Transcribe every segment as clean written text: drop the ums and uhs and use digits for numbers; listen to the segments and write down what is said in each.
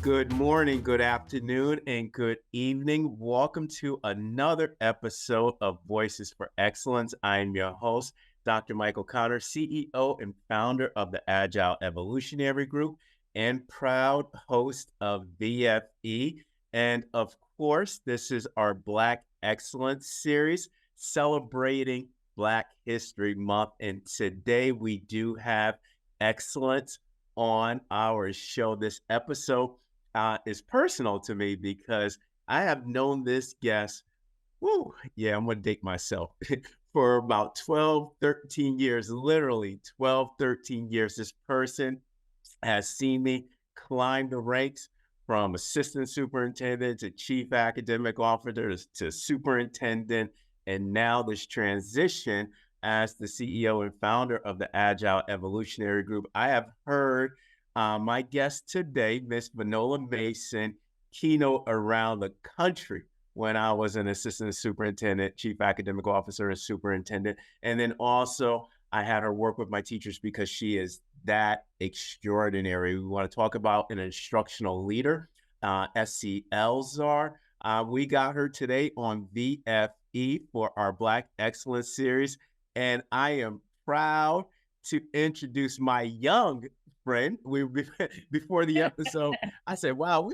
Good morning, good afternoon, and good evening. Welcome to another episode of Voices for Excellence. I am your host, Dr. Michael Conner, CEO and founder of the Agile Evolutionary Group and proud host of VFE. And of course, this is our Black Excellence series celebrating Black History Month. And today we do have excellence on our show. This episode is personal to me because I have known this guest, I'm going to date myself, for about 12, 13 years, literally 12, 13 years. This person has seen me climb the ranks from assistant superintendent to chief academic officer to superintendent, and now this transition as the CEO and founder of the Agile Evolutionary Group. I have heard my guest today, Miss Venola Mason, keynote around the country when I was an assistant superintendent, chief academic officer, and superintendent. And then also I had her work with my teachers because she is that extraordinary. We want to talk about an instructional leader, SCL czar. We got her today on VFE for our Black Excellence series. And I am proud to introduce my young friend. Before the episode, I said, wow,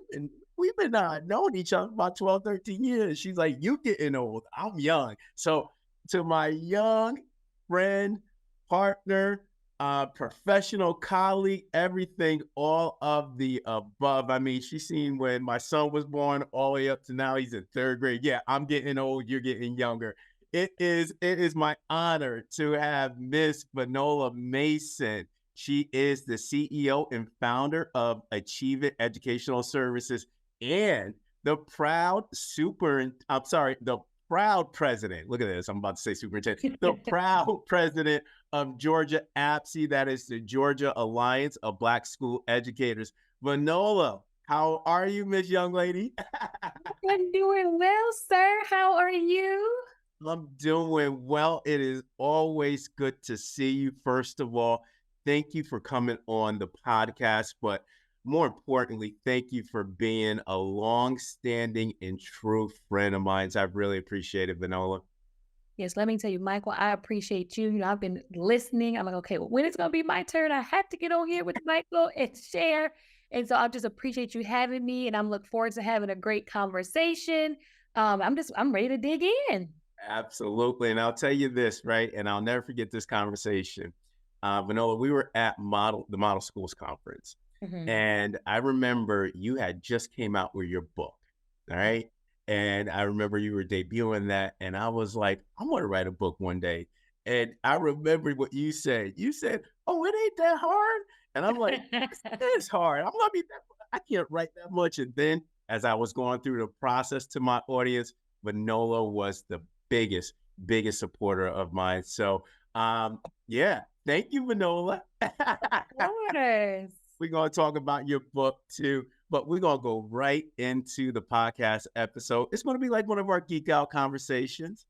we've been knowing each other about 12, 13 years. She's like, you getting old, I'm young. So to my young friend, partner, professional colleague, everything, all of the above. I mean, she's seen when my son was born all the way up to now he's in third grade. Yeah, I'm getting old, you're getting younger. It is my honor to have Miss Venola Mason. She is the CEO and founder of AchieveIt Educational Services and the proud president. Look at this. I'm about to say superintendent. The proud president of Georgia APSE. That is the Georgia Alliance of Black School Educators. Venola, how are you, Miss Young Lady? I'm doing well, sir. How are you? I'm doing well. It is always good to see you. First of all, thank you for coming on the podcast, but more importantly, thank you for being a long-standing and true friend of mine. I've really appreciated, Venola. Yes, let me tell you, Michael, I appreciate you. You know, I've been listening. I'm like, okay, well, when it's going to be my turn, I have to get on here with Michael and share. And so I just appreciate you having me, and I'm looking forward to having a great conversation. I'm ready to dig in. Absolutely. And I'll tell you this, right? And I'll never forget this conversation. Venola, we were at the Model Schools Conference. Mm-hmm. And I remember you had just came out with your book, all right? And I remember you were debuting that. And I was like, I want to write a book one day. And I remember what you said. You said, oh, it ain't that hard. And I'm like, it's hard. I'm going to be I can't write that much. And then as I was going through the process to my audience, Venola was the biggest supporter of mine. So, thank you, Venola. We're going to talk about your book too, but we're going to go right into the podcast episode. It's going to be like one of our geek out conversations.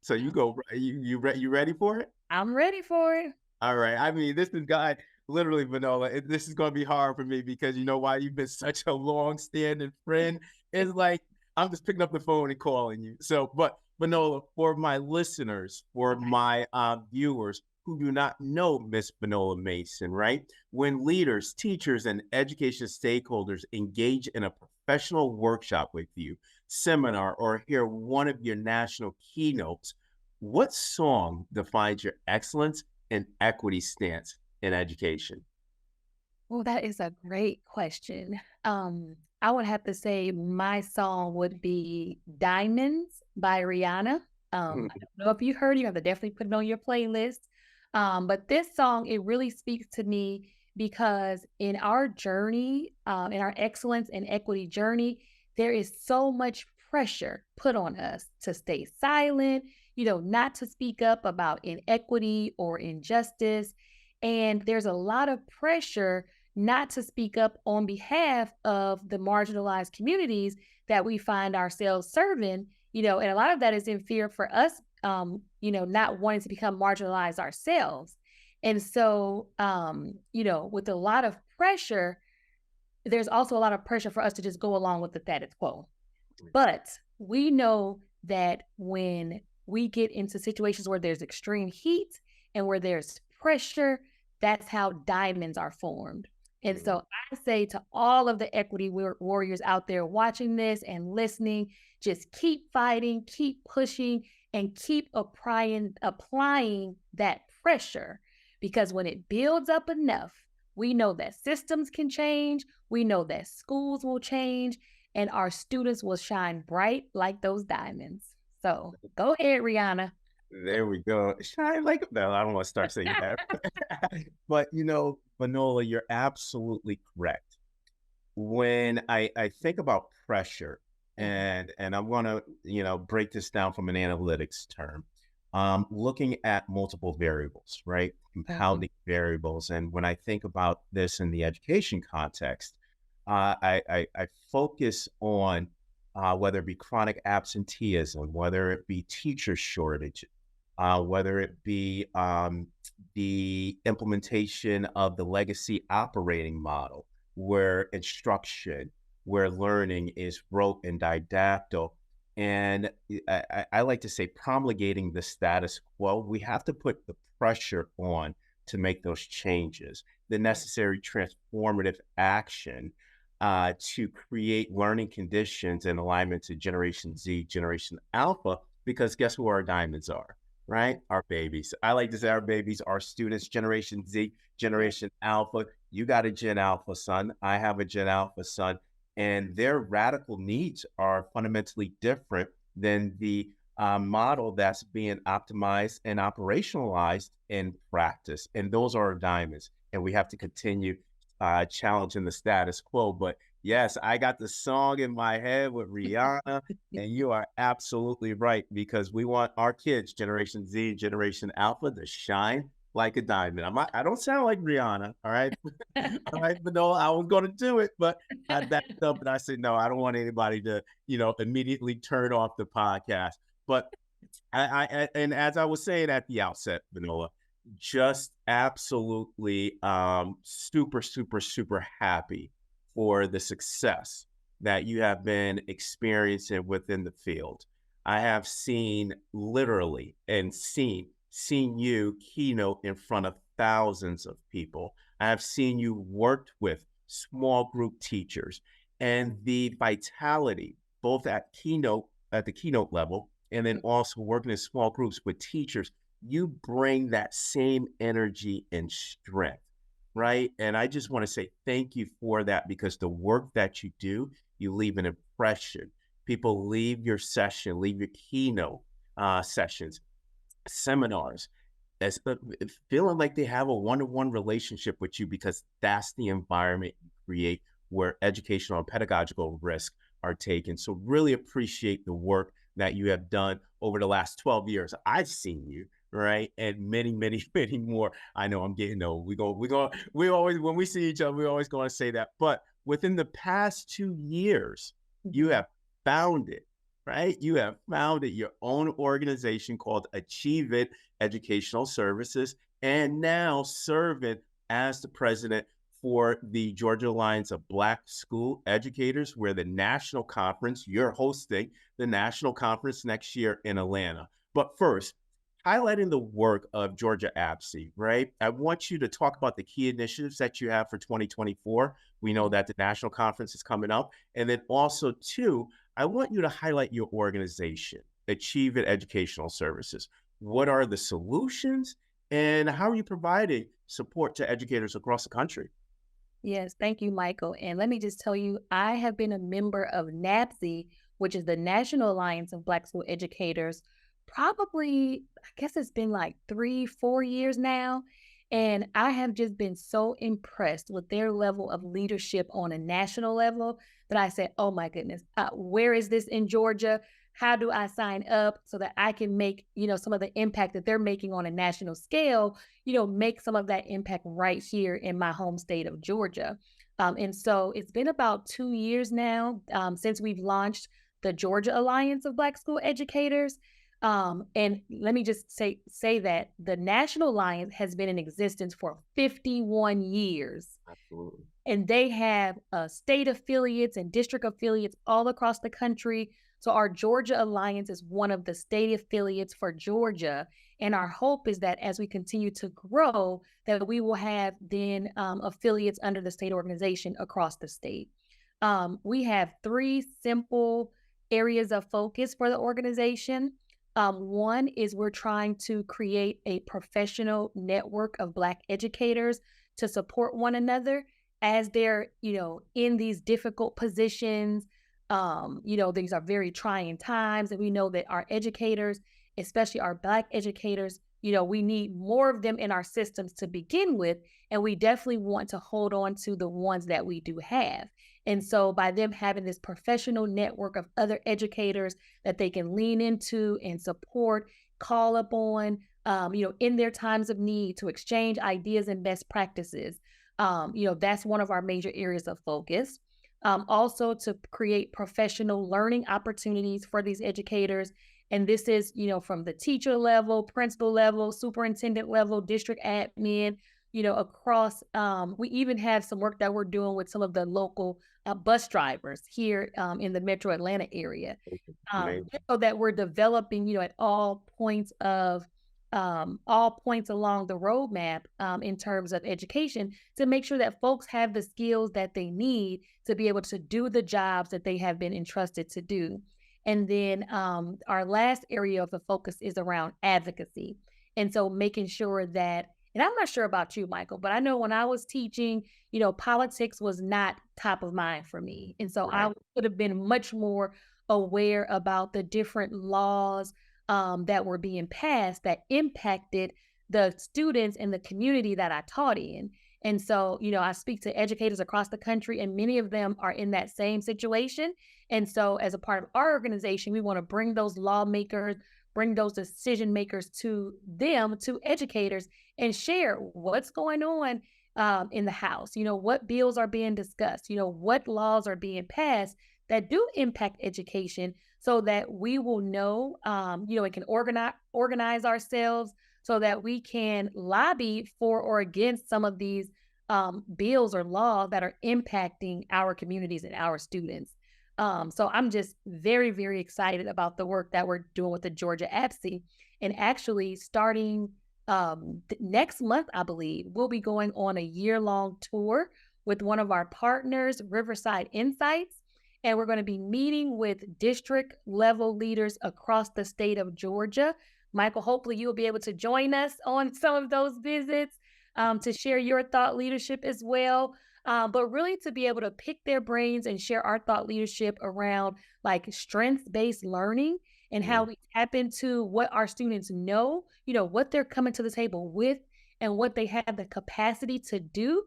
So you go, you ready for it? I'm ready for it. All right. I mean, this is literally, Venola, this is going to be hard for me because you know why? You've been such a long-standing friend. It's like, I'm just picking up the phone and calling you. So, but Venola, for my listeners, for my viewers who do not know Miss Venola Mason, right? When leaders, teachers, and education stakeholders engage in a professional workshop with you, seminar, or hear one of your national keynotes, what song defines your excellence and equity stance in education? Well, that is a great question. I would have to say my song would be Diamonds by Rihanna. I don't know if you heard it, you have to definitely put it on your playlist. But this song, it really speaks to me because in our journey, in our excellence and equity journey, there is so much pressure put on us to stay silent, not to speak up about inequity or injustice. And there's a lot of pressure not to speak up on behalf of the marginalized communities that we find ourselves serving, and a lot of that is in fear for us, not wanting to become marginalized ourselves. And so, with a lot of pressure, there's also a lot of pressure for us to just go along with the status quo. But we know that when we get into situations where there's extreme heat and where there's pressure, that's how diamonds are formed. And Mm. so I say to all of the equity warriors out there watching this and listening, just keep fighting, keep pushing, and keep applying that pressure. Because when it builds up enough, we know that systems can change, we know that schools will change, and our students will shine bright like those diamonds. So go ahead, Rihanna. There we go. Shine like no, I don't want to start saying that. But Venola, you're absolutely correct. When I think about pressure, Mhm, and I want to break this down from an analytics term, looking at multiple variables, right? mhm, Compounding variables. And when I think about this in the education context, I focus on whether it be chronic absenteeism, whether it be teacher shortage, whether it be the implementation of the legacy operating model, where instruction, where learning is rote and didactyl. And I like to say promulgating the status quo, we have to put the pressure on to make those changes, the yeah, necessary transformative action to create learning conditions in alignment to Generation Z, Generation Alpha, because guess who our diamonds are, right? Our babies. I like to say our babies, our students, Generation Z, yeah, Generation Alpha. You got a Gen Alpha son. I have a Gen Alpha son. And their radical needs are fundamentally different than the model that's being optimized and operationalized in practice. And those are our diamonds. And we have to continue challenging the status quo. But yes, I got the song in my head with Rihanna, and you are absolutely right because we want our kids, Generation Z, Generation Alpha, to shine like a diamond. I don't sound like Rihanna, all right? All right, but no, I was going to do it, but I backed up and I said, no, I don't want anybody to, immediately turn off the podcast. But and as I was saying at the outset, Vanola, just absolutely super, super, super happy for the success that you have been experiencing within the field. I have seen literally and seen you keynote in front of thousands of people. I have seen you worked with small group teachers and the vitality, both at the keynote level and then also working in small groups with teachers, you bring that same energy and strength, right? And I just want to say thank you for that because the work that you do, you leave an impression. People leave your session, leave your keynote sessions, seminars, as feeling like they have a one-to-one relationship with you because that's the environment you create where educational and pedagogical risk are taken. So really appreciate the work that you have done over the last 12 years. I've seen you, right? And many, many, many more. I know I'm getting old. We always, when we see each other, we always going to say that. But within the past 2 years, you mhm, have founded, right? You have founded your own organization called AchieveIt Educational Services, and now serving as the president for the Georgia Alliance of Black School Educators, where the national conference, you're hosting the national conference next year in Atlanta. But first, highlighting the work of Georgia ABSE, right? I want you to talk about the key initiatives that you have for 2024. We know mhm. that the national conference is coming up. And then also, too, I want you to highlight your organization, Achieve It Educational Services. What are the solutions and how are you providing support to educators across the country? Yes, thank you, Michael. And let me just tell you, I have been a member of NABSE, which is the National Alliance of Black School Educators, probably, I guess it's been like 3, 4 years now. And I have just been so impressed with their level of leadership on a national level that I said, oh my goodness, where is this in Georgia? How do I sign up so that I can make, some of the impact that they're making on a national scale, make some of that impact right here in my home state of Georgia. And so it's been about 2 years now since we've launched the Georgia Alliance of Black School Educators. And let me just say that the National Alliance has been in existence for 51 years. Absolutely. and they have state affiliates and district affiliates all across the country. So our Georgia Alliance is one of the state affiliates for Georgia. And our hope is that as we continue to grow, that we will have then affiliates under the state organization across the state. We have three simple areas of focus for the organization. One is we're trying to create a professional network of Black educators to support one another as they're, in these difficult positions. These are very trying times, and we know that our educators, especially our Black educators, we need more of them in our systems to begin with, and we definitely want to hold on to the ones that we do have. And so by them having this professional network of other educators that they can lean into and support, call upon, in their times of need to exchange ideas and best practices, that's one of our major areas of focus. Also to create professional learning opportunities for these educators. And this is, from the teacher level, principal level, superintendent level, district admin, across, we even have some work that we're doing with some of the local bus drivers here in the metro Atlanta area. Amazing. So that we're developing, at all points along the roadmap in terms of education to make sure that folks have the skills that they need to be able to do the jobs that they have been entrusted to do. And then our last area of the focus is around advocacy. And so making sure that, and I'm not sure about you, Michael, but I know when I was teaching, politics was not top of mind for me. And so I Right. would have been much more aware about the different laws that were being passed that impacted the students and the community that I taught in. And so, I speak to educators across the country, and many of them are in that same situation. And so, as a part of our organization, we want to bring those lawmakers, bring those decision makers to them, to educators, and share what's going on in the House. What bills are being discussed, what laws are being passed that do impact education, so that we will know, and can organize ourselves so that we can lobby for or against some of these bills or laws that are impacting our communities and our students. So I'm just very, very excited about the work that we're doing with the Georgia APSE. And actually, starting next month, I believe, we'll be going on a year-long tour with one of our partners, Riverside Insights. And we're going to be meeting with district level leaders across the state of Georgia. Michael, hopefully you'll be able to join us on some of those visits to share your thought leadership as well. But really to be able to pick their brains and share our thought leadership around like strengths-based learning and how we tap into what our students know, what they're coming to the table with and what they have the capacity to do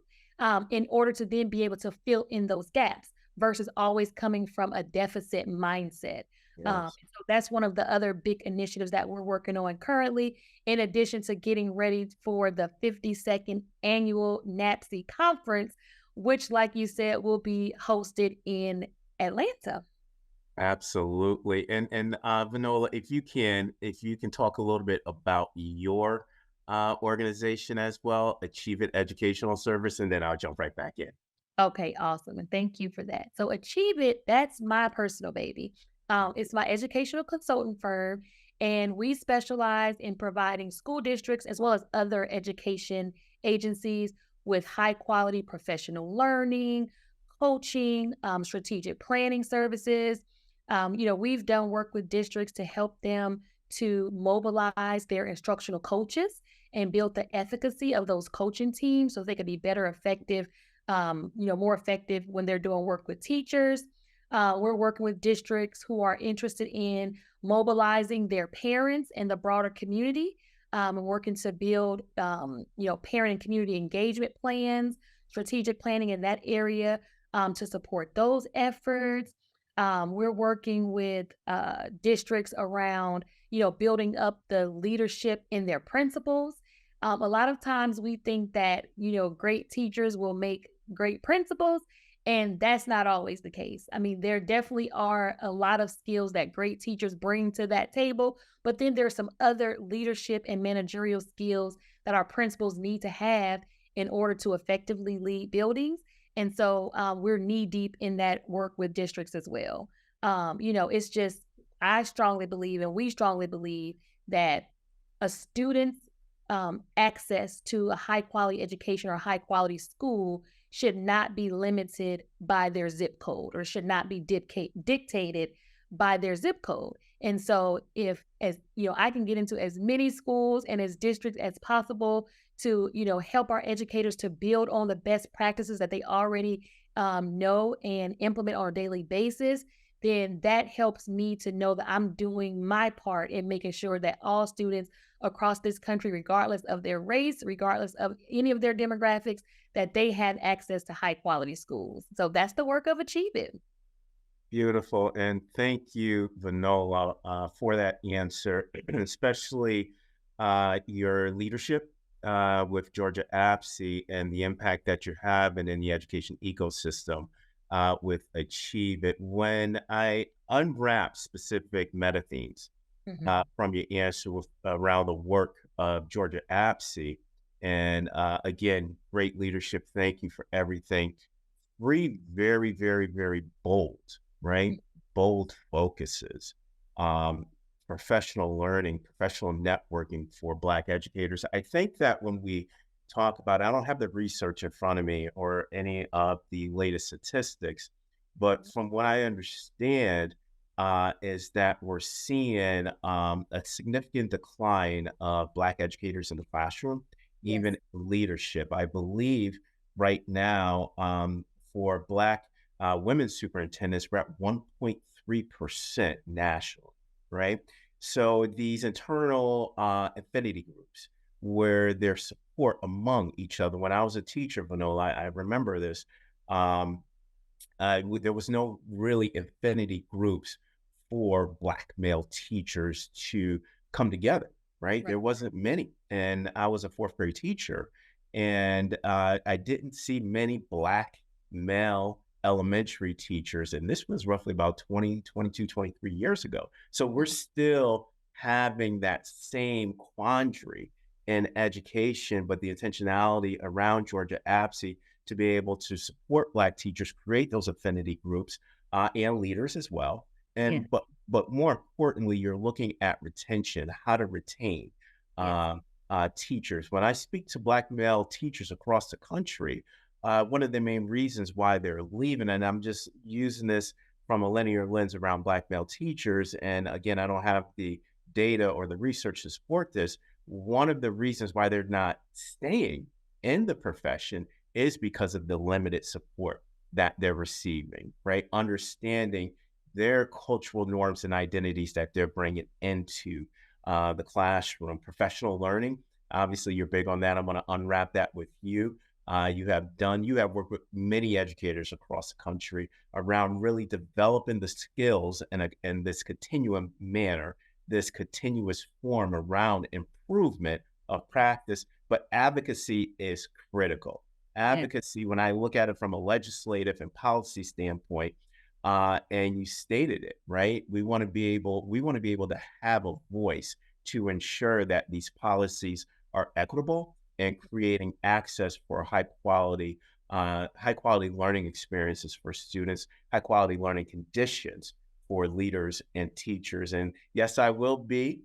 in order to then be able to fill in those gaps versus always coming from a deficit mindset. Yes. So that's one of the other big initiatives that we're working on currently, in addition to getting ready for the 52nd annual NAPSE conference, which, like you said, will be hosted in Atlanta. Absolutely. And Venola, if you can talk a little bit about your organization as well, Achieve It Educational Service, and then I'll jump right back in. Okay, awesome. And thank you for that. So Achieve It, that's my personal baby. It's my educational consultant firm, and we specialize in providing school districts as well as other education agencies with high quality professional learning, coaching, strategic planning services. We've done work with districts to help them to mobilize their instructional coaches and build the efficacy of those coaching teams so they can be better effective, more effective when they're doing work with teachers. We're working with districts who are interested in mobilizing their parents and the broader community, and working to build, parent and community engagement plans, strategic planning in that area to support those efforts. We're working with districts around, building up the leadership in their principals. A lot of times we think that, great teachers will make great principals, and that's not always the case. I mean, there definitely are a lot of skills that great teachers bring to that table, but then there's some other leadership and managerial skills that our principals need to have in order to effectively lead buildings. And so we're knee deep in that work with districts as well. It's just, I strongly believe, and we strongly believe that a student's access to a high quality education or high quality school should not be limited by their zip code, or should not be dictated by their zip code. And so if, as you know, I can get into as many schools and as districts as possible to, help our educators to build on the best practices that they already know and implement on a daily basis, then that helps me to know that I'm doing my part in making sure that all students across this country, regardless of their race, regardless of any of their demographics, that they have access to high quality schools. So that's the work of Achieve It. Beautiful. And thank you, Venola, for that answer, especially your leadership with Georgia APSI and the impact that you're having in the education ecosystem with Achieve It. When I unwrap specific meta themes Mhm. from your answer around the work of Georgia APSI, and again, great leadership. Thank you for everything. Three very, very, very bold, right? Bold focuses. Um, Professional learning, professional networking for Black educators. I think that when we talk about, I don't have the research in front of me or any of the latest statistics, but from what I understand, is that we're seeing a significant decline of Black educators in the classroom, Yes. even leadership. I believe right now, for Black women superintendents, we're at 1.3% nationally, right? So these internal affinity groups where there's support among each other. When I was a teacher, Vanola, I remember this. Um, there was no really affinity groups for Black male teachers to come together, right? Right. There wasn't many. And I was a fourth grade teacher, and I didn't see many Black male elementary teachers. And this was roughly about 20, 22, 23 years ago. So we're still having that same quandary in education, but the intentionality around Georgia APSI to be able to support Black teachers, create those affinity groups and leaders as well. Yeah. But more importantly, you're looking at retention, how to retain Yes. teachers. When I speak to Black male teachers across the country, one of the main reasons why they're leaving, and I'm just using this from a linear lens around Black male teachers, and again, I don't have the data or the research to support this. One of the reasons why they're not staying in the profession is because of the limited support that they're receiving, right? Understanding their cultural norms and identities that they're bringing into the classroom. Professional learning, obviously, you're big on that. I'm going to unwrap that with you. You have worked with many educators across the country around really developing the skills and this continuum manner, this continuous form around improvement of practice. But advocacy is critical. Yes. Advocacy, when I look at it from a legislative and policy standpoint, and you stated it, right? We want to be able to have a voice to ensure that these policies are equitable and creating access for high quality learning experiences for students, high quality learning conditions for leaders and teachers. And yes, I will be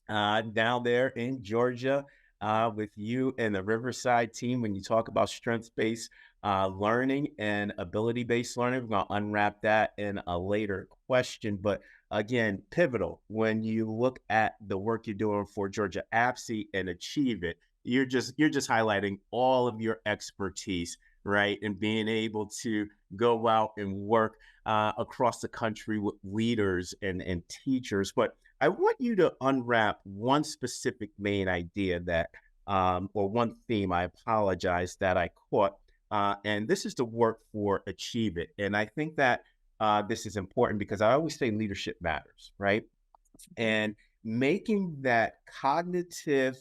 down there in Georgia with you and the Riverside team when you talk about strengths-based learning and ability-based learning. We're going to unwrap that in a later question. But again, pivotal when you look at the work you're doing for Georgia APSI and Achieve It, you're just highlighting all of your expertise, right? And being able to go out and work across the country with leaders and teachers. But I want you to unwrap one specific main idea that, or one theme, I apologize, that I caught. And this is the work for Achieve It. And I think that this is important because I always say leadership matters, right? And making that cognitive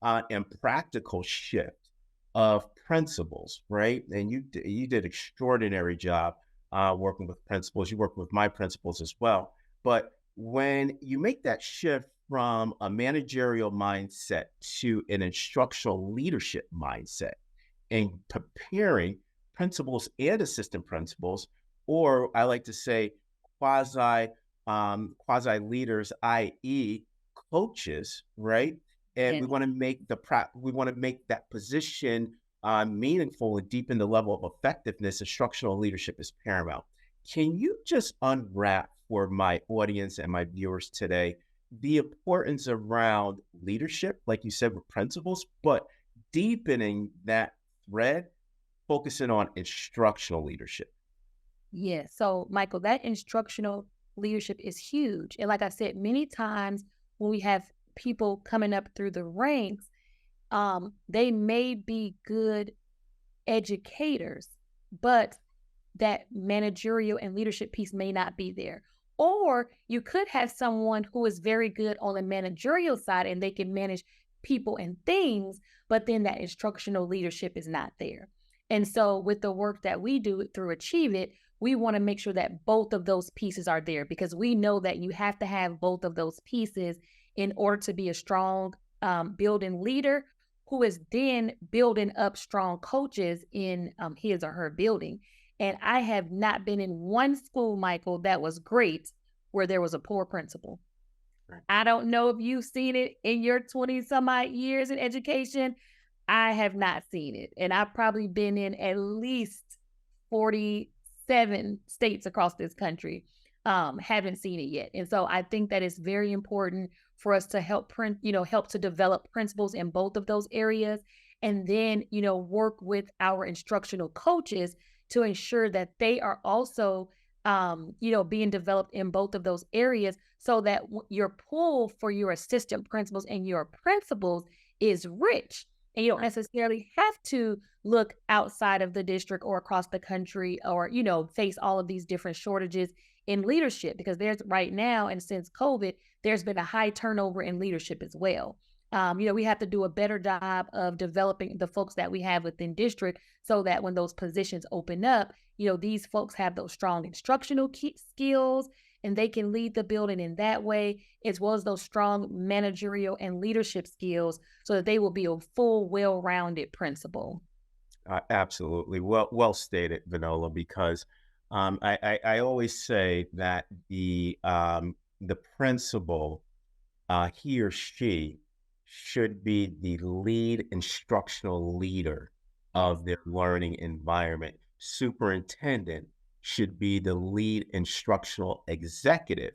and practical shift of principles, right? And you did extraordinary job working with principles. You work with my principles as well. But when you make that shift from a managerial mindset to an instructional leadership mindset and preparing principals and assistant principals, or I like to say quasi quasi leaders, i.e., coaches, right? And Yes. we want to make that position meaningful and deepen the level of effectiveness. Instructional leadership is paramount. Can you just unwrap for my audience and my viewers today the importance around leadership, like you said, with principles, but deepening that thread, focusing on instructional leadership? Yes. So, Michael, that instructional leadership is huge. And like I said, many times when we have people coming up through the ranks, they may be good educators, but that managerial and leadership piece may not be there. Or you could have someone who is very good on the managerial side and they can manage people and things, but then that instructional leadership is not there. And so, with the work that we do through Achieve It, we want to make sure that both of those pieces are there because we know that you have to have both of those pieces in order to be a strong building leader who is then building up strong coaches in his or her building. And I have not been in one school, Michael, that was great where there was a poor principal. Right. I don't know if you've seen it in your 20 some odd years in education. I have not seen it. And I've probably been in at least 47 states across this country. Haven't seen it yet. And so I think that it's very important for us to help to develop principles in both of those areas. And then, work with our instructional coaches to ensure that they are also being developed in both of those areas so that your pool for your assistant principals and your principals is rich. And you don't necessarily have to look outside of the district or across the country or, face all of these different shortages in leadership because there's right now and since COVID, there's been a high turnover in leadership as well. We have to do a better job of developing the folks that we have within district so that when those positions open up, these folks have those strong instructional skills and they can lead the building in that way, as well as those strong managerial and leadership skills so that they will be a full, well-rounded principal. Absolutely. Well stated, Venola, because I always say that the principal, he or she should be the lead instructional leader of their learning environment. Superintendent should be the lead instructional executive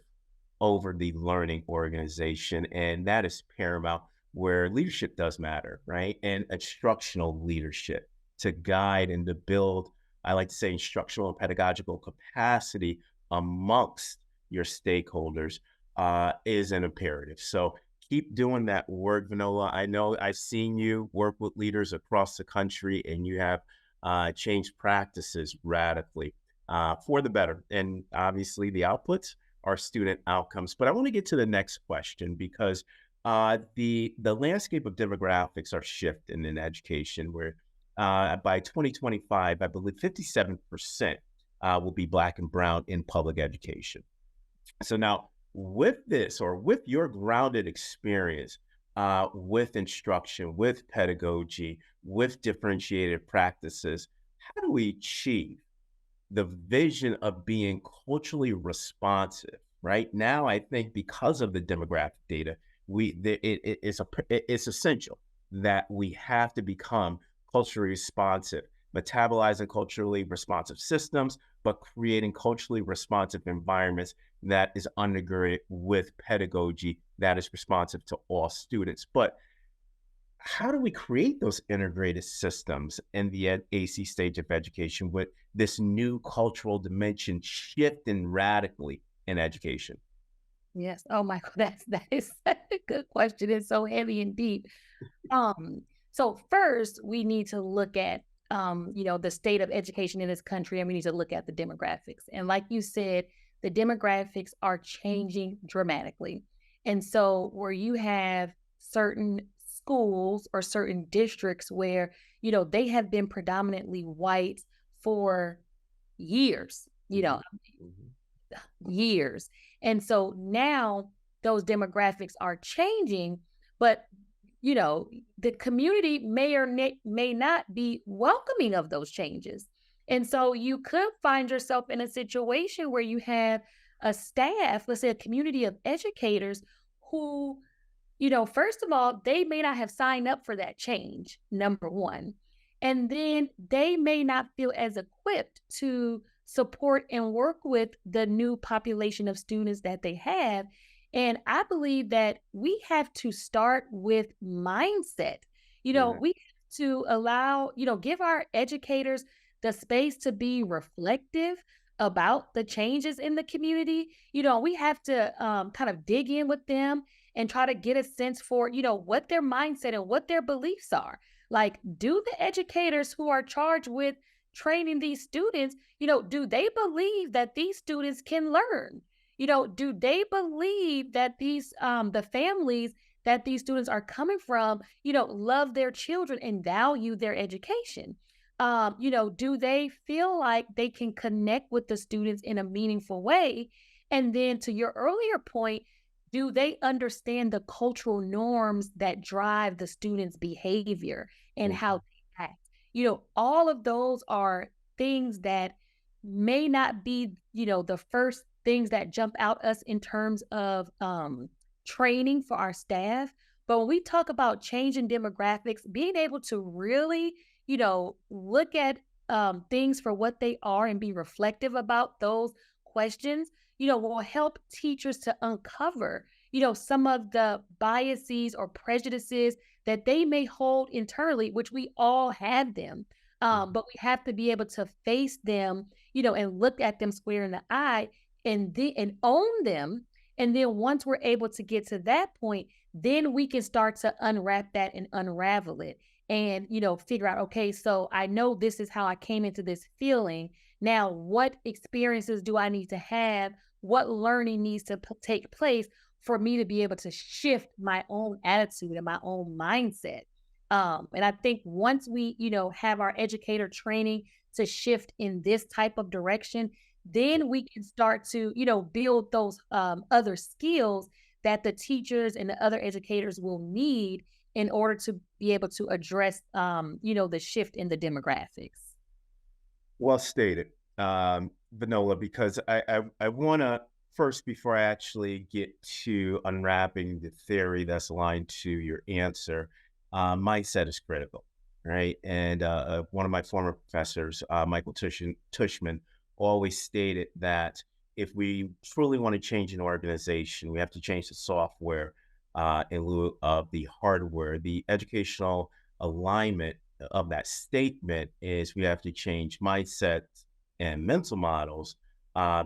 over the learning organization. And that is paramount where leadership does matter, right? And instructional leadership to guide and to build, I like to say, instructional and pedagogical capacity amongst your stakeholders is an imperative. So keep doing that work, Venola. I know I've seen you work with leaders across the country and you have changed practices radically for the better. And obviously the outputs are student outcomes. But I want to get to the next question because the landscape of demographics are shifting in education where by 2025, I believe 57% will be Black and Brown in public education. So now, with this or with your grounded experience with instruction, with pedagogy, with differentiated practices, how do we achieve the vision of being culturally responsive? Right now, I think because of the demographic data, it's essential that we have to become culturally responsive, metabolizing culturally responsive systems, but creating culturally responsive environments that is undergirded with pedagogy that is responsive to all students. But how do we create those integrated systems in the AC stage of education with this new cultural dimension shifting radically in education? Yes. Oh my God, that is such a good question. It's so heavy and deep. Um, so first we need to look at the state of education in this country, and we need to look at the demographics. And like you said, the demographics are changing dramatically. And so where you have certain schools or certain districts where, they have been predominantly white for years, Mhm, mhm. years. And so now those demographics are changing, but you know, the community may or may not be welcoming of those changes. And so you could find yourself in a situation where you have a staff, let's say a community of educators who, first of all, they may not have signed up for that change, number one. And then they may not feel as equipped to support and work with the new population of students that they have. And I believe that we have to start with mindset. Yeah. We have to allow, give our educators the space to be reflective about the changes in the community. We have to kind of dig in with them and try to get a sense for, what their mindset and what their beliefs are. Like, do the educators who are charged with training these students, do they believe that these students can learn? Do they believe that the families that these students are coming from, love their children and value their education? Do they feel like they can connect with the students in a meaningful way? And then to your earlier point, do they understand the cultural norms that drive the students' behavior and how Mhm. they act? All of those are things that may not be, the first things that jump out us in terms of training for our staff. But when we talk about changing demographics, being able to really, look at things for what they are and be reflective about those questions, will help teachers to uncover, some of the biases or prejudices that they may hold internally, which we all have them. Mhm. But we have to be able to face them, and look at them square in the eye and own them. And then once we're able to get to that point, then we can start to unwrap that and unravel it and, figure out, okay, so I know this is how I came into this feeling. Now, what experiences do I need to have? What learning needs to take place for me to be able to shift my own attitude and my own mindset? And I think once we, have our educator training to shift in this type of direction, then we can start to, build those other skills that the teachers and the other educators will need in order to be able to address, the shift in the demographics. Well stated, Venola, because I want to first, before I actually get to unwrapping the theory that's aligned to your answer, mindset is critical, right? And one of my former professors, Michael Tushman, always stated that if we truly want to change an organization, we have to change the software in lieu of the hardware. The educational alignment of that statement is we have to change mindsets and mental models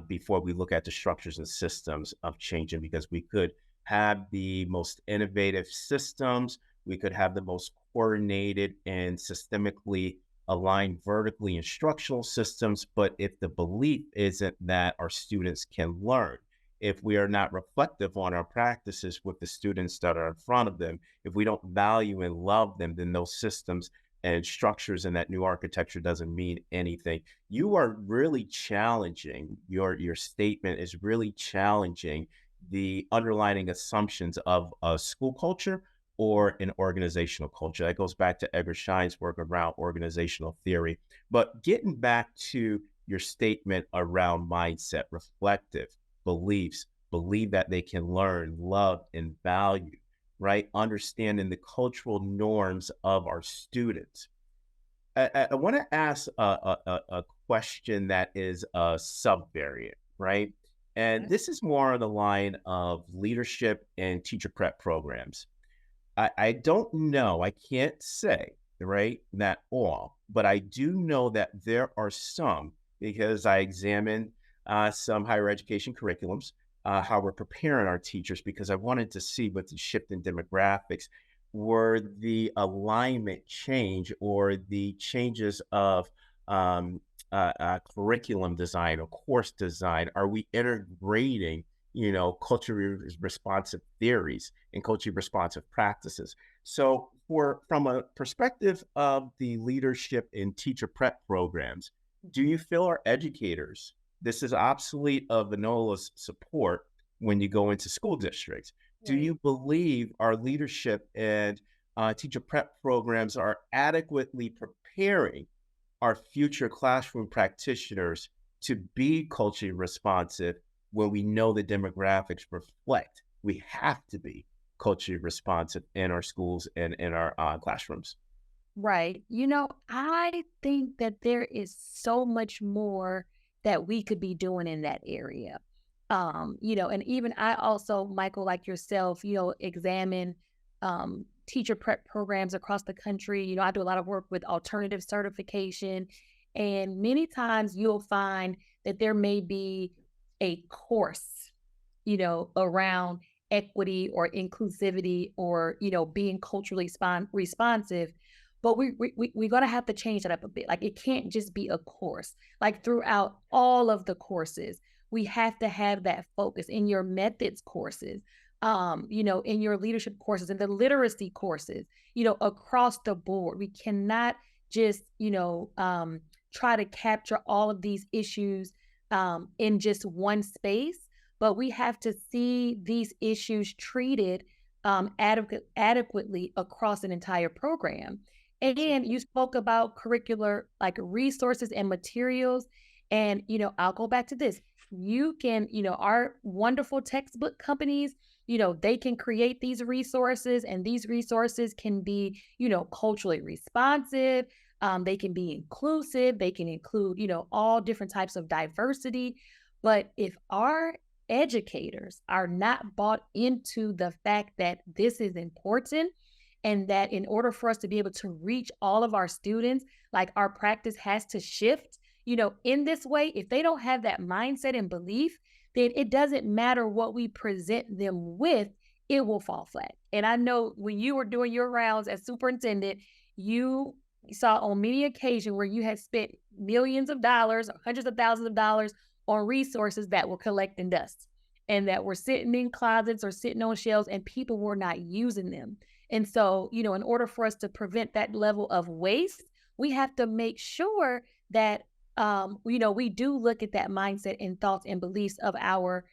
before we look at the structures and systems of changing, because we could have the most innovative systems, we could have the most coordinated and systemically aligned vertically instructional systems, but if the belief isn't that our students can learn, if we are not reflective on our practices with the students that are in front of them, if we don't value and love them, then those systems and structures in that new architecture doesn't mean anything. You are really challenging, your statement is really challenging the underlying assumptions of a school culture or an organizational culture. That goes back to Edgar Schein's work around organizational theory. But getting back to your statement around mindset, reflective beliefs, believe that they can learn, love, and value, right? Understanding the cultural norms of our students. I want to ask a question that is a subvariant, right? And this is more on the line of leadership and teacher prep programs. I don't know, I can't say, right, that all, but I do know that there are some, because I examine some higher education curriculums, how we're preparing our teachers, because I wanted to see what the shift in demographics were, the alignment change or the changes of curriculum design or course design. Are we integrating, culturally responsive theories and culturally responsive practices? So, from a perspective of the leadership and teacher prep programs, do you feel our educators, this is obsolete of Venola's support when you go into school districts? Do Right. you believe our leadership and teacher prep programs are adequately preparing our future classroom practitioners to be culturally responsive when we know the demographics reflect we have to be culturally responsive in our schools and in our classrooms? Right. I think that there is so much more that we could be doing in that area. And even I also, Michael, like yourself, examine teacher prep programs across the country. I do a lot of work with alternative certification. And many times you'll find that there may be a course, around equity or inclusivity or, being culturally responsive, but we're gonna have to change that up a bit. Like it can't just be a course. Like throughout all of the courses, we have to have that focus in your methods courses, in your leadership courses and the literacy courses, across the board. We cannot just, try to capture all of these issues in just one space, but we have to see these issues treated adequately across an entire program. And you spoke about curricular like resources and materials. And, I'll go back to this. You can, our wonderful textbook companies, they can create these resources, and these resources can be, culturally responsive. They can be inclusive. They can include, all different types of diversity. But if our educators are not bought into the fact that this is important, and that in order for us to be able to reach all of our students, like our practice has to shift, in this way. If they don't have that mindset and belief, then it doesn't matter what we present them with, it will fall flat. And I know when you were doing your rounds as superintendent, you saw on many occasions where you had spent millions of dollars or hundreds of thousands of dollars on resources that were collecting dust and that were sitting in closets or sitting on shelves, and people were not using them. And so, in order for us to prevent that level of waste, we have to make sure that, we do look at that mindset and thoughts and beliefs of our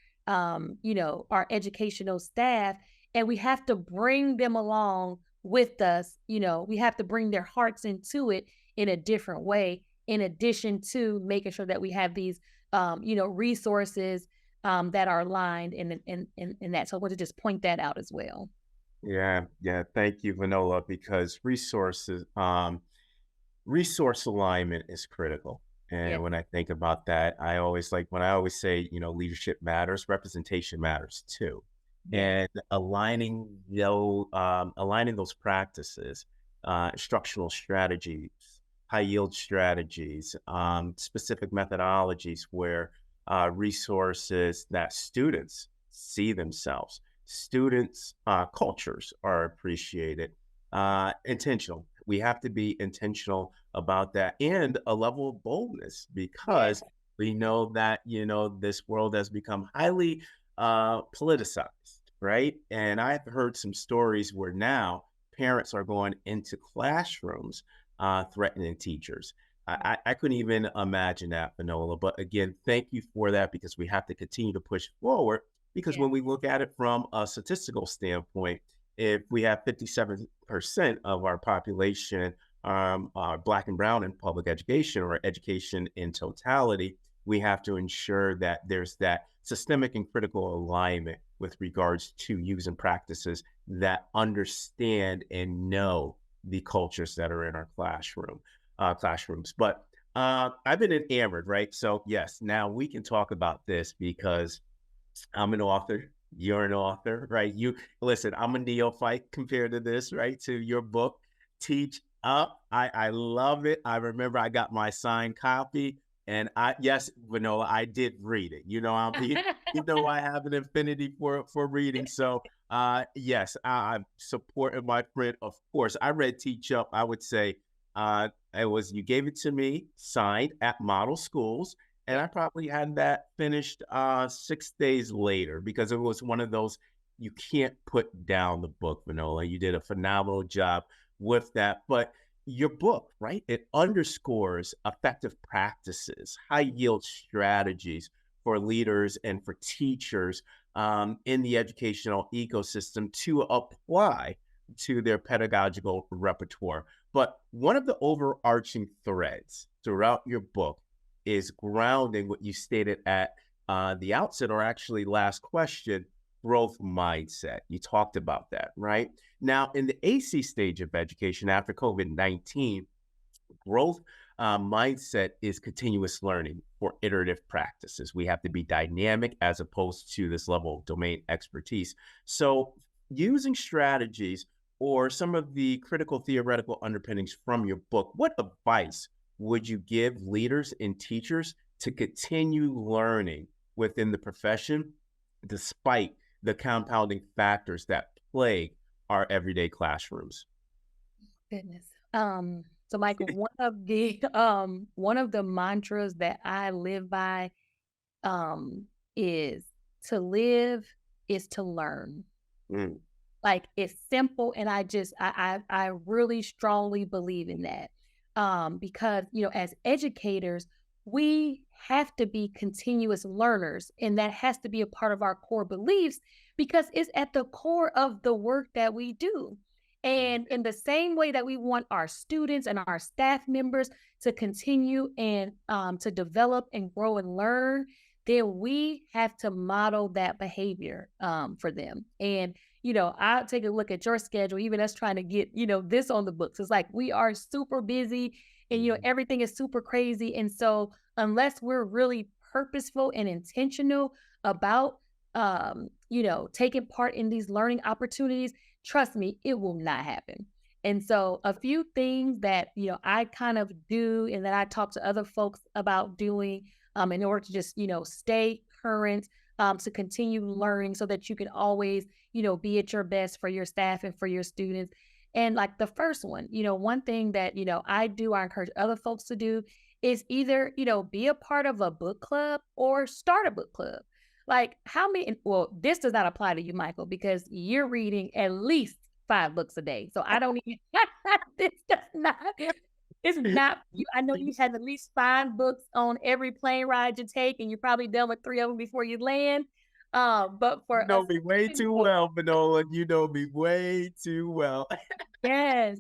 educational staff, and we have to bring them along with us. We have to bring their hearts into it in a different way, in addition to making sure that we have these, resources that are aligned in that. So I want to just point that out as well. Yeah, yeah. Thank you, Venola, because resource alignment is critical. Yeah. And when I think about that, I always like when I always say, leadership matters, representation matters too. Yes. And aligning those practices, instructional strategies, high yield strategies, specific methodologies where resources that students see themselves, students' cultures are appreciated, intentional. We have to be intentional about that and a level of boldness Yes. because we know that, this world has become highly politicized, right? And I've heard some stories where now parents are going into classrooms threatening teachers. I couldn't even imagine that, Vanola. But again, thank you for that because we have to continue to push forward. Because Yes. when we look at it from a statistical standpoint, if we have 57% of our population are Black and Brown in public education or education in totality, we have to ensure that there's that systemic and critical alignment with regards to using practices that understand and know the cultures that are in our classrooms. But I've been enamored, right? So yes, now we can talk about this because I'm an author. You're an author, right? You listen, I'm a neophyte compared to this, right? To your book, Teach Up. I love it. I remember I got my signed copy. And yes, Vanola, I did read it. I have an affinity for reading. So yes, I'm supporting my friend. Of course, I read Teach Up. I would say it was you gave it to me, signed at model schools. And Yeah. I probably had that finished 6 days later because it was one of those you can't put down the book, Vanola. You did a phenomenal job with that. But your book, right? It underscores effective practices, high yield strategies for leaders and for teachers in the educational ecosystem to apply to their pedagogical repertoire. But one of the overarching threads throughout your book is grounding what you stated at the outset, or actually last question, growth mindset. You talked about that, right? Now, in the AC stage of education after COVID-19, growth mindset is continuous learning for iterative practices. We have to be dynamic as opposed to this level of domain expertise. So, using strategies or some of the critical theoretical underpinnings from your book, what advice would you give leaders and teachers to continue learning within the profession despite the compounding factors that plague our everyday classrooms? Goodness. So Michael, one of the mantras that I live by is to live is to learn. Mm, Like, it's simple, and I really strongly believe in that. Because, as educators, we have to be continuous learners, and that has to be a part of our core beliefs because it's at the core of the work that we do. And in the same way that we want our students and our staff members to continue and to develop and grow and learn, then we have to model that behavior for them. And I'll take a look at your schedule, even us trying to get, this on the books. It's like we are super busy and, mm, everything is super crazy. And so, unless we're really purposeful and intentional about, taking part in these learning opportunities, trust me, it will not happen. And so, a few things that, I kind of do and that I talk to other folks about doing in order to just, stay current, to continue learning so that you can always be at your best for your staff and for your students. And like the first one, one thing that, I encourage other folks to do is either, be a part of a book club or start a book club. Like well, this does not apply to you, Michael, because you're reading at least 5 books a day. So I don't even, this does not, this is not you. I know you have at least 5 books on every plane ride you take, and you're probably done with 3 of them before you land. But You for know us me way common too folks, well, Venola. You know me way too well. yes,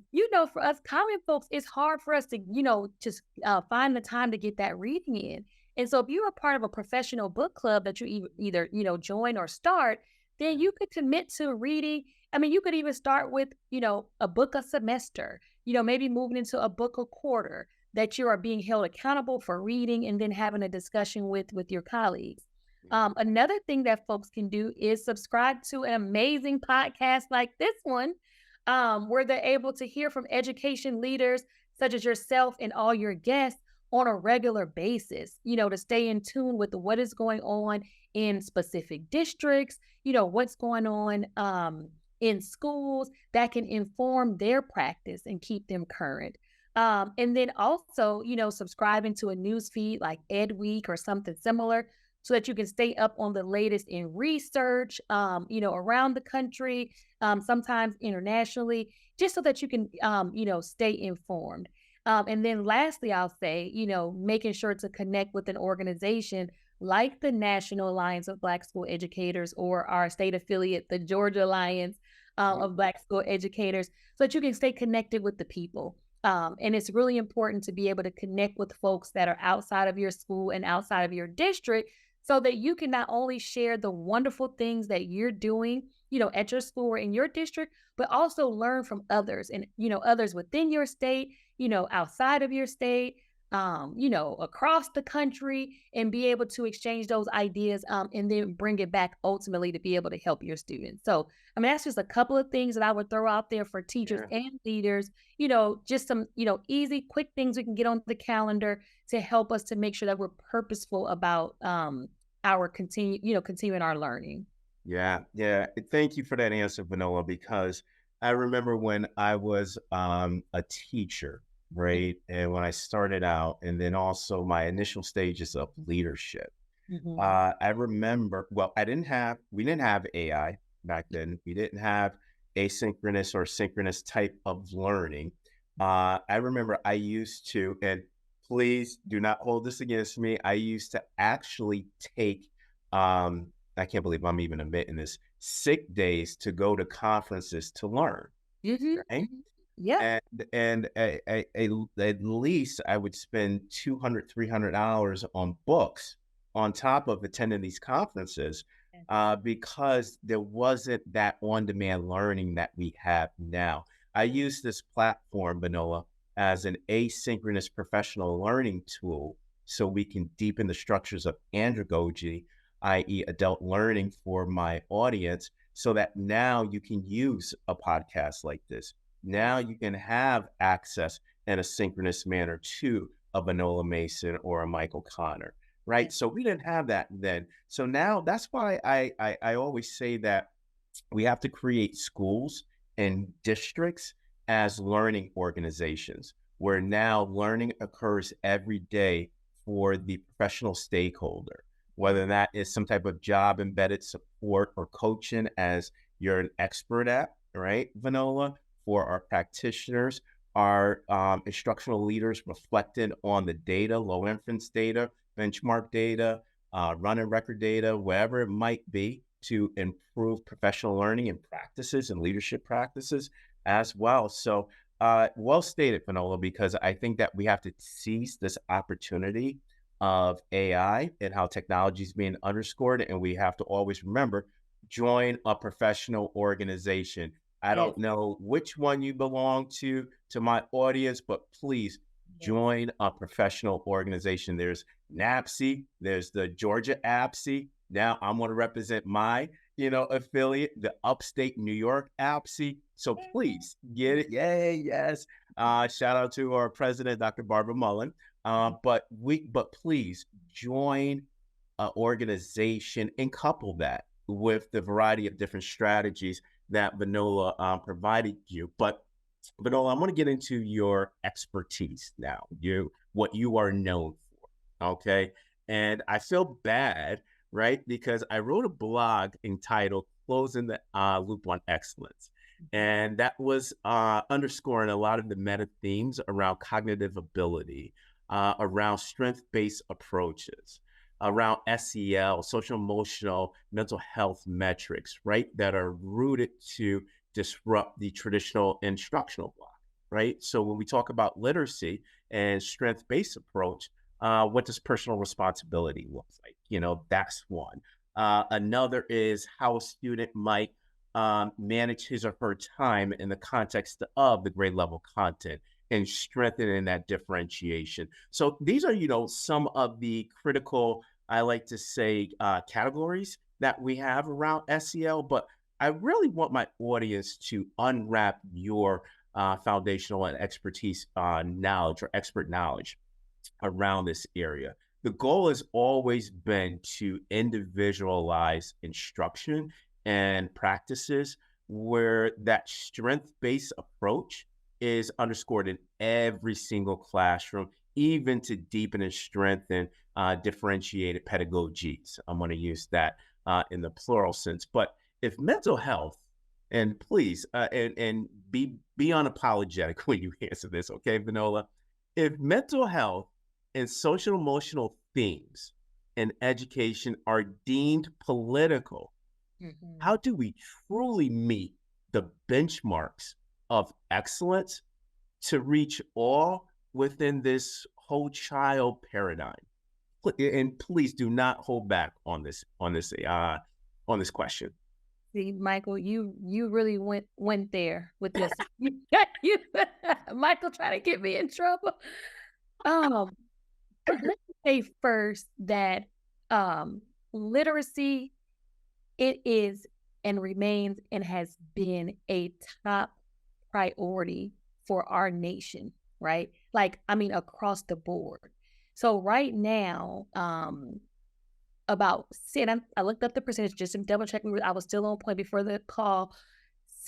for us common folks, it's hard for us to, just find the time to get that reading in. And so, if you're a part of a professional book club that you either, join or start, then you could commit to reading. I mean, you could even start with, a book a semester, maybe moving into a book a quarter that you are being held accountable for reading and then having a discussion with your colleagues. Another thing that folks can do is subscribe to an amazing podcast like this one, where they're able to hear from education leaders such as yourself and all your guests on a regular basis, to stay in tune with what is going on in specific districts, what's going on in schools that can inform their practice and keep them current. And then also, subscribing to a news feed like Ed Week or something similar so that you can stay up on the latest in research, around the country, sometimes internationally, just so that you can, stay informed. And then lastly, I'll say, making sure to connect with an organization like the National Alliance of Black School Educators or our state affiliate, the Georgia Alliance of Black School Educators, so that you can stay connected with the people. And it's really important to be able to connect with folks that are outside of your school and outside of your district so that you can not only share the wonderful things that you're doing, at your school or in your district, but also learn from others and, others within your state, outside of your state, across the country and be able to exchange those ideas and then bring it back ultimately to be able to help your students. So, I mean, that's just a couple of things that I would throw out there for teachers Yeah. and leaders, just some, easy, quick things we can get on the calendar to help us to make sure that we're purposeful about continuing our learning. Yeah, yeah. Thank you for that answer, Vanola, because I remember when I was a teacher, right? And when I started out, and then also my initial stages of leadership. Mm-hmm. I remember, well, we didn't have AI back then. We didn't have asynchronous or synchronous type of learning. I remember I used to, and please do not hold this against me. I used to actually take, I can't believe I'm even admitting this, sick days to go to conferences to learn. Mm-hmm. Right? Yeah. At least I would spend 200, $300 on books on top of attending these conferences, Yes. because there wasn't that on-demand learning that we have now. I use this platform, Venola, as an asynchronous professional learning tool so we can deepen the structures of andragogy, i.e., adult learning for my audience, so that now you can use a podcast like this. Now you can have access in a synchronous manner to a Venola Mason or a Michael Connor, right? Yes. So we didn't have that then. So now that's why I always say that we have to create schools and districts as learning organizations where now learning occurs every day for the professional stakeholder, Yes. whether that is some type of job embedded support or coaching as you're an expert at, right, Venola, for our practitioners, our instructional leaders reflecting on the data, low inference data, benchmark data, running record data, wherever it might be, to improve professional learning and practices and leadership practices as well. So, well stated, Finola, because I think that we have to seize this opportunity of AI and how technology is being underscored. And we have to always remember, join a professional organization. I Yes. don't know which one you belong to my audience, but please Yes. join a professional organization. There's NAPSI, there's the Georgia APSI. Now I'm going to represent my, affiliate, the upstate New York APSI. So please get it. Yay, yes. Shout out to our president, Dr. Barbara Mullen. But please join an organization and couple that with the variety of different strategies that Venola provided you. But Venola, I'm going to get into your expertise now. What you are known for. Okay. And I feel bad, right? Because I wrote a blog entitled Closing the Loop on Excellence. And that was underscoring a lot of the meta themes around cognitive ability, around strength based approaches, around SEL, social emotional mental health metrics, right? That are rooted to disrupt the traditional instructional block, right? So when we talk about literacy and strength based approach, what does personal responsibility look like? That's one. Another is how a student might manage his or her time in the context of the grade level content and strengthening that differentiation. So these are, some of the critical, I like to say, categories that we have around SEL, but I really want my audience to unwrap your foundational and expertise knowledge or expert knowledge around this area. The goal has always been to individualize instruction and practices where that strength-based approach is underscored in every single classroom, even to deepen and strengthen differentiated pedagogies. I'm going to use that in the plural sense. But if mental health, and please, and be unapologetic when you answer this, okay, Venola? If mental health and social emotional themes in education are deemed political, Mhm. how do we truly meet the benchmarks of excellence to reach all within this whole child paradigm? And please do not hold back on this question. See, Michael, you really went there with this. You Michael trying to get me in trouble. Um, but let me say first that um literacy, it is and remains and has been a top priority for our nation, right? Like, I mean, across the board. So right now, about see, and I looked up the percentage just to double check. I was still on point before the call.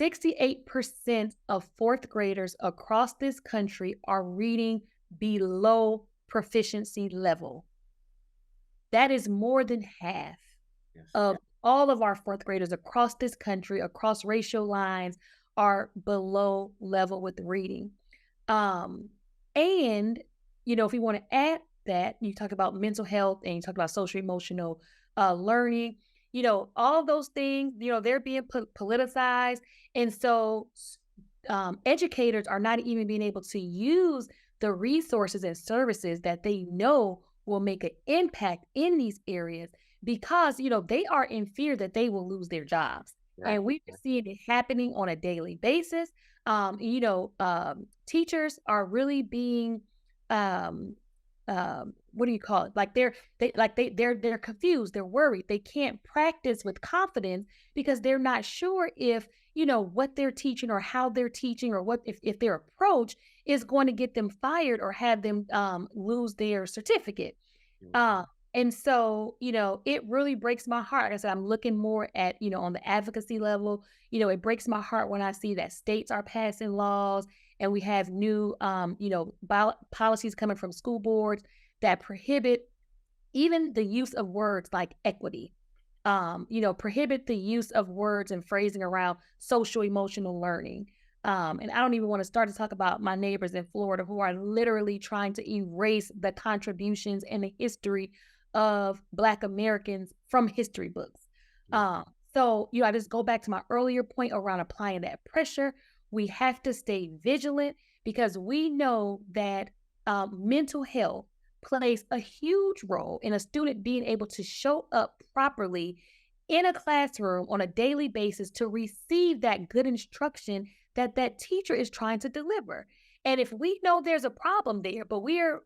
68% of fourth graders across this country are reading below proficiency level. That is more than half Yes. of all of our fourth graders across this country, across racial lines, are below level with reading. Um, and if you want to add that, you talk about mental health and you talk about social emotional learning, all those things, they're being politicized. And so educators are not even being able to use the resources and services that they know will make an impact in these areas because they are in fear that they will lose their jobs. Right. And we've been seeing it happening on a daily basis. Teachers are really being what do you call it? Like they're confused, they're worried, they can't practice with confidence because they're not sure if what they're teaching or how they're teaching or what if their approach is going to get them fired or have them lose their certificate. Mhm. uh, and so, it really breaks my heart. Like I said, I'm looking more at, on the advocacy level. It breaks my heart when I see that states are passing laws and we have new, policies coming from school boards that prohibit even the use of words like equity, prohibit the use of words and phrasing around social emotional learning. And I don't even want to start to talk about my neighbors in Florida who are literally trying to erase the contributions and the history of Black Americans from history books. Mhm. So, I just go back to my earlier point around applying that pressure. We have to stay vigilant because we know that mental health plays a huge role in a student being able to show up properly in a classroom on a daily basis to receive that good instruction that that teacher is trying to deliver. And if we know there's a problem there, but we're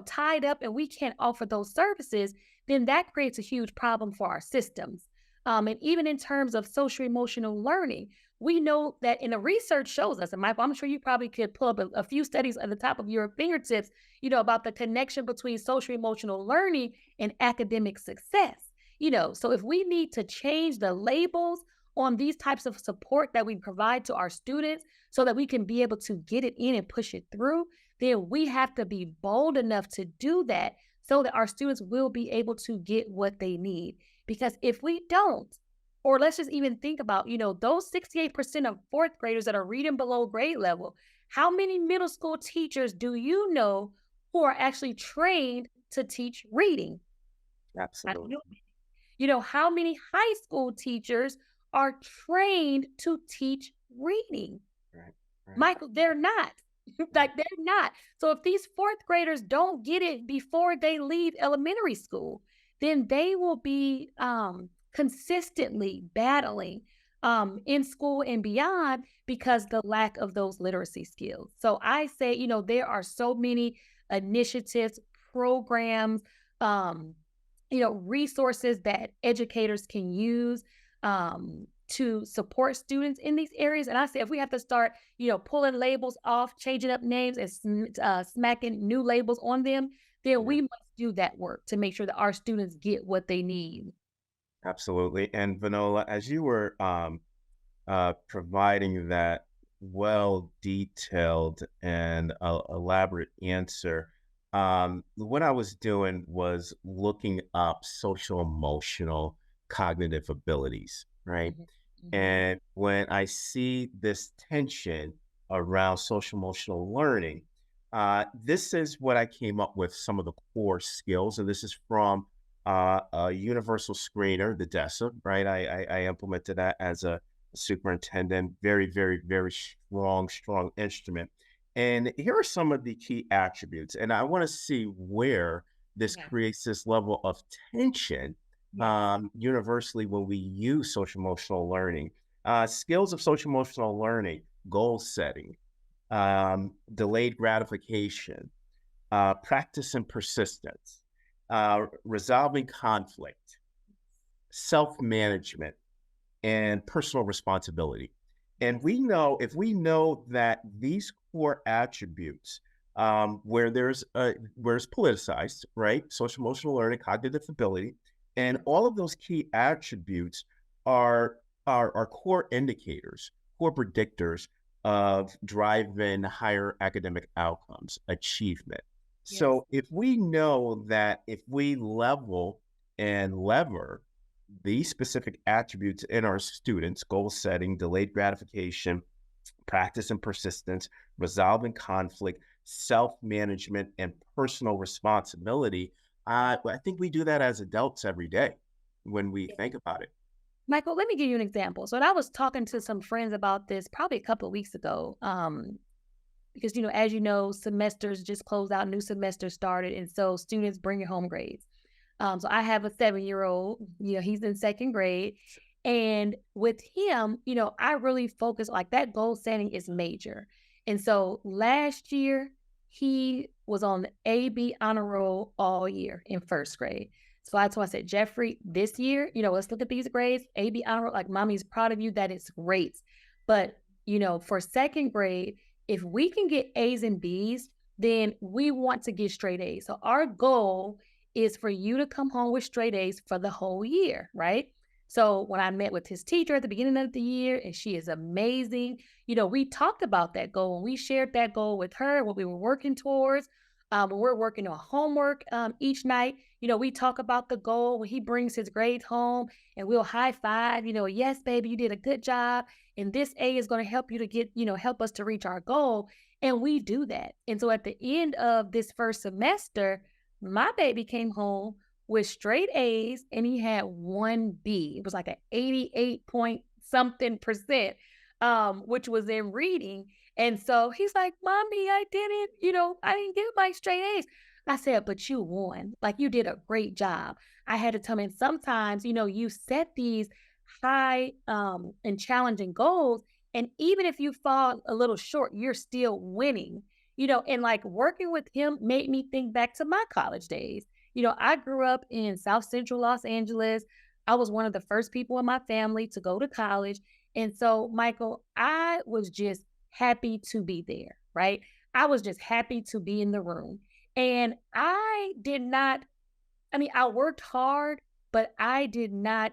tied up and we can't offer those services, then that creates a huge problem for our systems. And even in terms of social emotional learning, we know that, and the research shows us, and Michael, I'm sure you probably could pull up a few studies at the top of your fingertips, about the connection between social emotional learning and academic success. So if we need to change the labels on these types of support that we provide to our students so that we can be able to get it in and push it through, then we have to be bold enough to do that so that our students will be able to get what they need. Because if we don't, or let's just even think about, those 68% of fourth graders that are reading below grade level, how many middle school teachers do you know who are actually trained to teach reading? I don't Absolutely. know. How many high school teachers are trained to teach reading? Right. Right. Michael, they're not. Right. Like, they're not. So if these fourth graders don't get it before they leave elementary school, then they will be consistently battling in school and beyond because the lack of those literacy skills. So I say, there are so many initiatives, programs, um, resources that educators can use to support students in these areas. And I say, if we have to start, pulling labels off, changing up names, and smacking new labels on them, then Yeah. we must do that work to make sure that our students get what they need. Absolutely. And Venola, as you were providing that well detailed and elaborate answer, what I was doing was looking up social emotional cognitive abilities, right? Mhm, mhm. And when I see this tension around social emotional learning, this is what I came up with some of the core skills. And this is from a universal screener, the DESA, right? I implemented that as a superintendent. Very, very, very strong, strong instrument. And here are some of the key attributes. And I want to see where this Okay. creates this level of tension Yes. universally when we use social emotional learning. Skills of social emotional learning, goal setting, delayed gratification, practice and persistence, resolving conflict, self management, and personal responsibility. And Yes. we know if we know that these core attributes, where it's politicized, right? Social emotional learning, cognitive ability, and all of those key attributes are are core indicators, core predictors of driving higher academic outcomes, achievement. Yes. So if we know that if we level and lever these specific attributes in our students, goal setting, delayed gratification, practice and persistence, resolving conflict, self management, and personal responsibility. I think we do that as adults every day when we think about it. Michael, let me give you an example. So, I was talking to some friends about this probably a couple of weeks ago. Because as you know, semesters just closed out, new semester started, and so students bring your home grades. So I have a 7-year-old, he's in second grade. And with him, I really focus like that goal setting is major. And so last year, he was on the AB honor roll all year in first grade. So that's why I said, Jeffrey, this year, let's look at these grades. AB honor roll, like mommy's proud of you. That is great. But, for second grade, if we can get A's and B's, then we want to get straight A's. So our goal is for you to come home with straight A's for the whole year, right? So when I met with his teacher at the beginning of the year, and she is amazing, we talked about that goal and we shared that goal with her, what we were working towards. When we're working on homework each night, we talk about the goal when he brings his grades home and we'll high five, yes, baby, you did a good job. And this A is going to help you to get, help us to reach our goal. And we do that. And so at the end of this first semester, my baby came home with straight A's and he had one B. It was like an 88 point something percent, which was in reading. And so he's like, Mommy, I didn't get my straight A's. I said, but you won. Like you did a great job. I had to tell him sometimes, you set these high and challenging goals. And even if you fall a little short, you're still winning, and like working with him made me think back to my college days. I grew up in South Central Los Angeles. I was one of the first people in my family to go to college. And so, Michael, I was just happy to be there, right? I was just happy to be in the room. And I did not, I worked hard, but I did not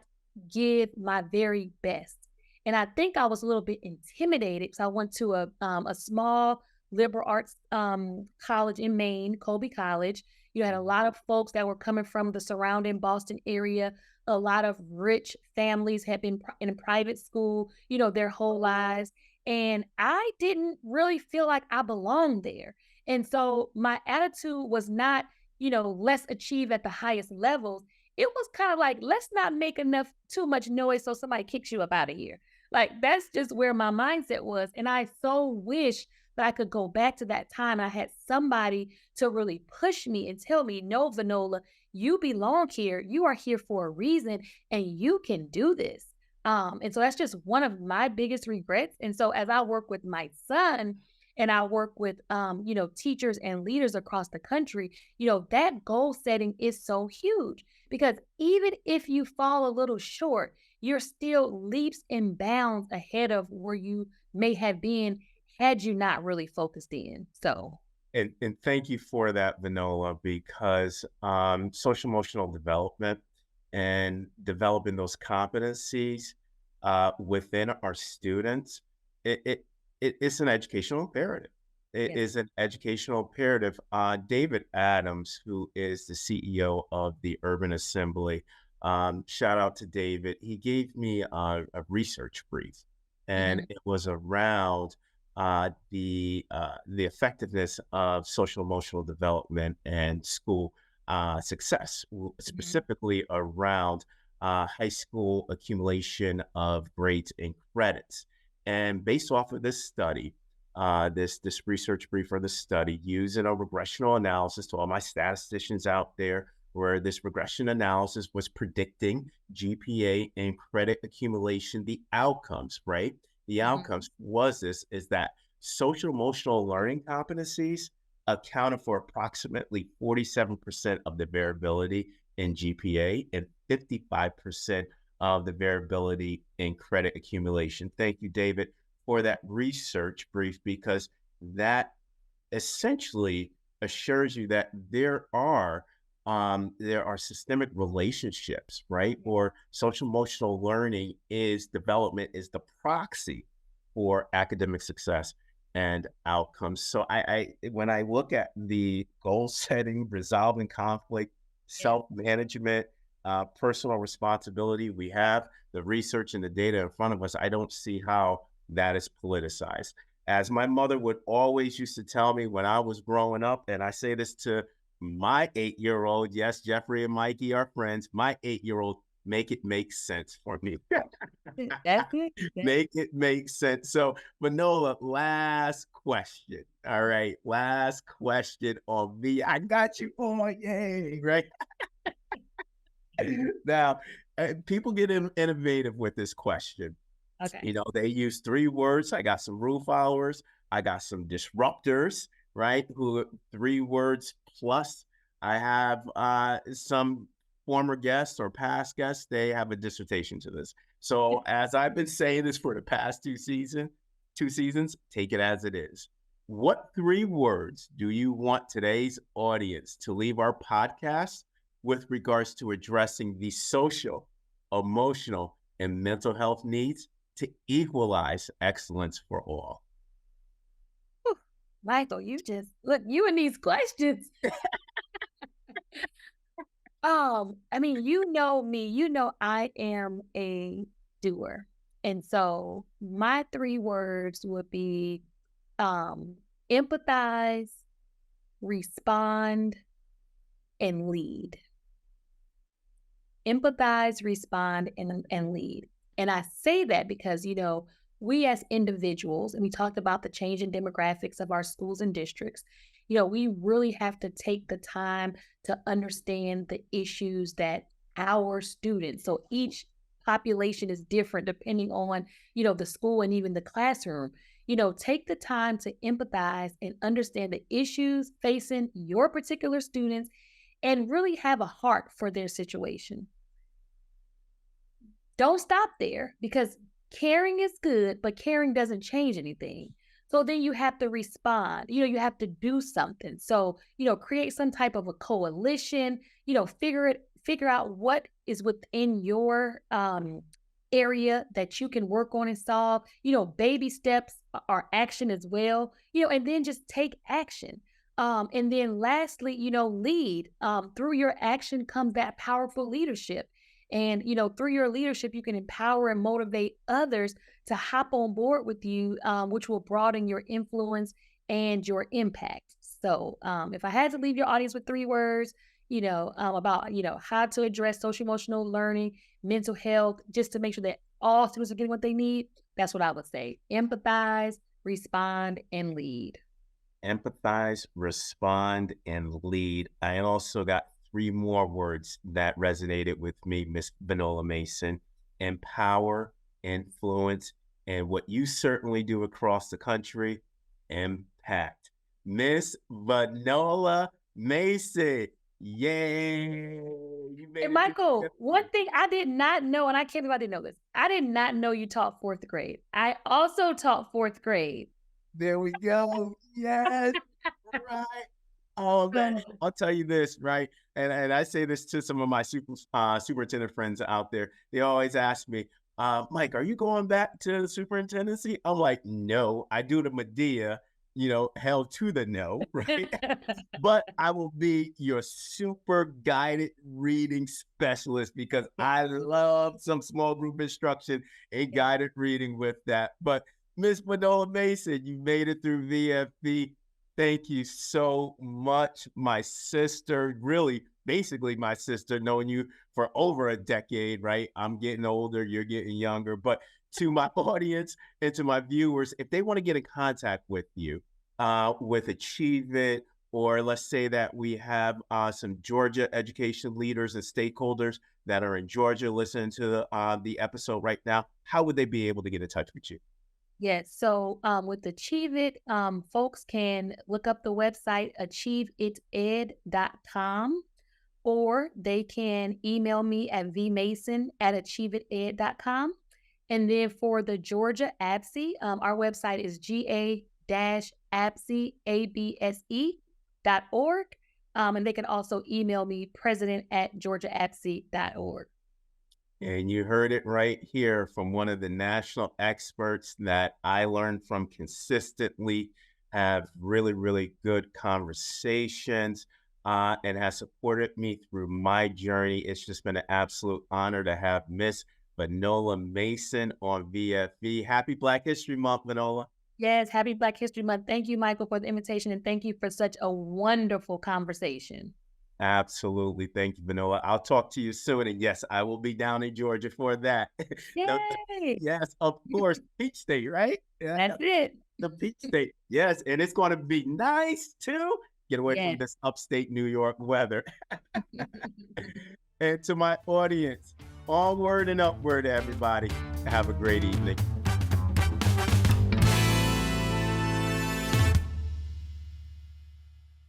give my very best. And I think I was a little bit intimidated because I went to a small liberal arts college in Maine, Colby College. You had a lot of folks that were coming from the surrounding Boston area. A lot of rich families had been in private school, their whole lives. And I didn't really feel like I belonged there. And so my attitude was not, let's achieve at the highest levels. It was kind of like, let's not make too much noise so somebody kicks you up out of here. Like that's just where my mindset was. And I so wish that I could go back to that time. I had somebody to really push me and tell me, no, Venola, you belong here. You are here for a reason and you can do this. And so that's just one of my biggest regrets. And so as I work with my son and I work with, teachers and leaders across the country, that goal setting is so huge because even if you fall a little short, you're still leaps and bounds ahead of where you may have been had you not really focused in. So, And thank you for that, Venola, because social emotional development and developing those competencies within our students, it, it it is an educational imperative. It yes. is an educational imperative. David Adams, who is the CEO of the Urban Assembly, shout out to David. He gave me a research brief, and Mhm. it was around the effectiveness of social emotional development and school success, Mhm. specifically around high school accumulation of grades and credits. And based off of this study, this research brief or this study, using a regressional analysis to all my statisticians out there, where this regression analysis was predicting GPA and credit accumulation, the outcomes, right? The Mhm. outcomes was this is that social emotional learning competencies accounted for approximately 47% of the variability in GPA and 55% of the variability in credit accumulation. Thank you, David, for that research brief, because that essentially assures you that there are systemic relationships, right? Or social emotional learning is development is the proxy for academic success and outcomes. So I when I look at the goal setting, resolving conflict, Yeah. self-management, personal responsibility, we have the research and the data in front of us. I don't see how that is politicized. As my mother would always used to tell me when I was growing up, and I say this to my 8-year-old, yes, Jeffrey and Mikey are friends. My 8-year-old Make it make sense for me. That's good. Make it make sense. So, Venola, last question. All right. Last question on me. I got you on. Yay. Right. Now, people get innovative with this question. Okay. They use 3 words. I got some rule followers. I got some disruptors, right? Who 3 words plus. I have some former guests or past guests. They have a dissertation to this. So as I've been saying this for the past 2 seasons, take it as it is. What 3 words do you want today's audience to leave our podcast with regards to addressing the social, emotional, and mental health needs to equalize excellence for all? Whew. Michael, you just look, you and these questions. I mean, you know me, you know I am a doer. And so my 3 words would be um empathize, respond, and lead. Empathize, respond, and lead. And I say that because, we as individuals, and we talked about the changing demographics of our schools and districts, we really have to take the time to understand the issues that our students, so each population is different depending on, the school and even the classroom. Take the time to empathize and understand the issues facing your particular students and really have a heart for their situation. Don't stop there because caring is good, but caring doesn't change anything. So then you have to respond. You have to do something. So, create some type of a coalition, figure out what is within your area that you can work on and solve. Baby steps are action as well, and then just take action. And then lastly, lead. Through your action comes that powerful leadership. And, through your leadership, you can empower and motivate others to hop on board with you, which will broaden your influence and your impact. So if I had to leave your audience with 3 words, about, how to address social emotional learning, mental health, just to make sure that all students are getting what they need, that's what I would say. Empathize, respond, and lead. Empathize, respond, and lead. I also got 3 more words that resonated with me, Miss Venola Mason: empower, influence, and what you certainly do across the country, impact. Miss Venola Mason, yay! You made And it through the Michael, one episode. thing I did not know, and I can't believe I didn't know this. I did not know you taught 4th grade. I also taught 4th grade. There we go. Yes. Right. Oh man, So I'll tell you this, right? And I say this to some of my superintendent friends out there. They always ask me, Mike, are you going back to the superintendency? I'm like, no, I do the Medea, hell to the no, right? But I will be your super guided reading specialist because I love some small group instruction and guided reading with that. But Miss Manola Mason, you made it through VFB. Thank you so much, my sister. Really, basically, my sister, knowing you for over a decade, right? I'm getting older, you're getting younger. But to my audience and to my viewers, if they want to get in contact with you, with Achieve It, or let's say that we have some Georgia education leaders and stakeholders that are in Georgia listening to the episode right now, how would they be able to get in touch with you? yes, so with Achieve It, folks can look up the website achieveIted.com, or they can email me at vmason@achieveIted.com. And then for the Georgia ABSE, our website is ga-abse.org. And they can also email me president@georgiaabse.org. And you heard it right here from one of the national experts that I learned from consistently, have really, really good conversations, and has supported me through my journey. It's just been an absolute honor to have Miss Venola Mason on VFV. Happy Black History Month, Venola. Yes, happy Black History Month. Thank you, Michael, for the invitation, and thank you for such a wonderful conversation. Absolutely. Thank you, Venola. I'll talk to you soon. And yes, I will be down in Georgia for that. No, Yay! yes, of course. Peach State, right? Yeah, That's it. the Peach State. Yes. And it's going to be nice too. Get away from Yes. this upstate New York weather. And to my audience, onward and upward, everybody. Have a great evening.